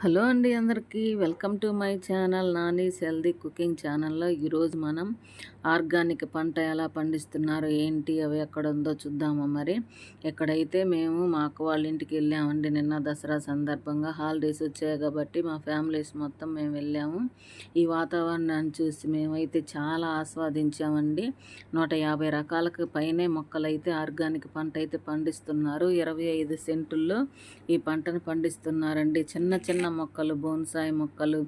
Hello అండి అందరికీ welcome to my channel Nani's healthy cooking ఛానల్లో ఈరోజు మనం ఆర్గానిక్ పంట ఎలా పండిస్తున్నారు ఏంటి అవి ఎక్కడ ఉందో చూద్దాము. మరి ఎక్కడైతే మేము మా అక్క వాళ్ళ ఇంటికి వెళ్ళామండి నిన్న దసరా సందర్భంగా హాలిడేస్ వచ్చాయి కాబట్టి మా ఫ్యామిలీస్ మొత్తం మేము వెళ్ళాము. ఈ వాతావరణాన్ని చూసి మేమైతే చాలా ఆస్వాదించామండి. 150 రకాలకు పైనే మొక్కలైతే ఆర్గానిక్ పంట అయితే పండిస్తున్నారు. 25 సెంటుల్లో ఈ పంటను పండిస్తున్నారండి. చిన్న చిన్న మొక్కలు, బోన్సాయి మొక్కలు,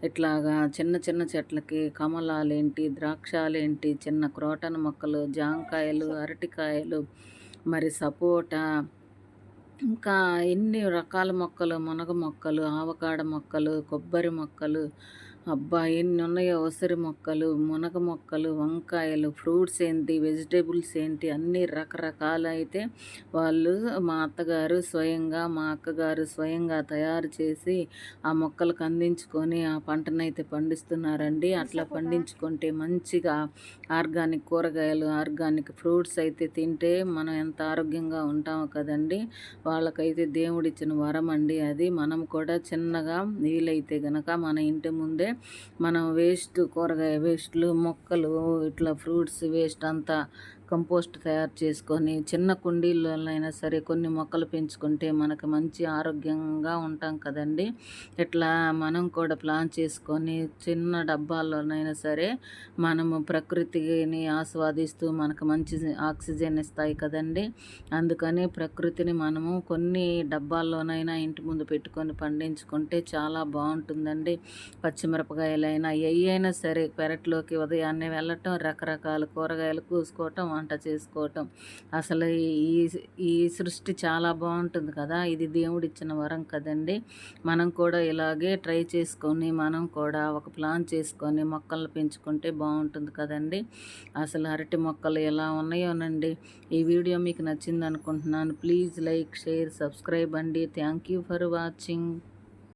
ఇట్లాగా చిన్న చిన్న చెట్లకి కమలాలేంటి, ద్రాక్షాలేంటి, చిన్న క్రోటన్ మొక్కలు, జాంకాయలు, అరటికాయలు, మరి సపోటా, ఇంకా ఎన్ని రకాల మొక్కలు, మునగ మొక్కలు, ఆవకాడ మొక్కలు, కొబ్బరి మొక్కలు, అబ్బా ఎన్ని ఉన్నాయో, ఉసిరి మొక్కలు, మునగ మొక్కలు, వంకాయలు, ఫ్రూట్స్ ఏంటి, వెజిటేబుల్స్ ఏంటి, అన్ని రకరకాలు అయితే వాళ్ళు మా అత్తగారు స్వయంగా, మా అక్కగారు స్వయంగా తయారు చేసి ఆ మొక్కలకు అందించుకొని ఆ పంటనైతే పండిస్తున్నారండి. అట్లా పండించుకుంటే మంచిగా ఆర్గానిక్ కూరగాయలు, ఆర్గానిక్ ఫ్రూట్స్ అయితే తింటే మనం ఎంత ఆరోగ్యంగా ఉంటామో కదండి. వాళ్ళకైతే దేవుడిచ్చిన వరం అండి అది. మనం కూడా చిన్నగా వీలైతే గనక మన ఇంటి ముందే మనం కూరగాయ వేస్ట్లు, మొక్కలు, ఇట్లా ఫ్రూట్స్ వేస్ట్ అంతా కంపోస్ట్ తయారు చేసుకొని చిన్న కుండీల్లోనైనా సరే కొన్ని మొక్కలు పెంచుకుంటే మనకు మంచి ఆరోగ్యంగా ఉంటాం కదండి. ఇట్లా మనం కూడా ప్లాన్ చేసుకొని చిన్న డబ్బాల్లోనైనా సరే మనము ప్రకృతిని ఆస్వాదిస్తూ మనకు మంచి ఆక్సిజన్ ఇస్తాయి కదండి. అందుకని ప్రకృతిని మనము కొన్ని డబ్బాల్లోనైనా ఇంటి ముందు పెట్టుకొని పండించుకుంటే చాలా బాగుంటుందండి. పచ్చిమిరపకాయలైనా అయినా సరే పెరట్లోకి ఉదయాన్నే వెళ్ళటం, రకరకాల కూరగాయలు కోసుకోవటం, వంట చేసుకోవటం. అసలు ఈ ఈ సృష్టి చాలా బాగుంటుంది కదా. ఇది దేవుడిచ్చిన వరం కదండి. మనం కూడా ఇలాగే ట్రై చేసుకొని మనం కూడా ఒక ప్లాన్ చేసుకొని మొక్కలను పెంచుకుంటే బాగుంటుంది కదండి. అసలు అరటి మొక్కలు ఎలా ఉన్నాయోనండి. ఈ వీడియో మీకు నచ్చింది అనుకుంటున్నాను. ప్లీజ్ లైక్, షేర్, సబ్స్క్రైబ్ అండి. Thank you for watching.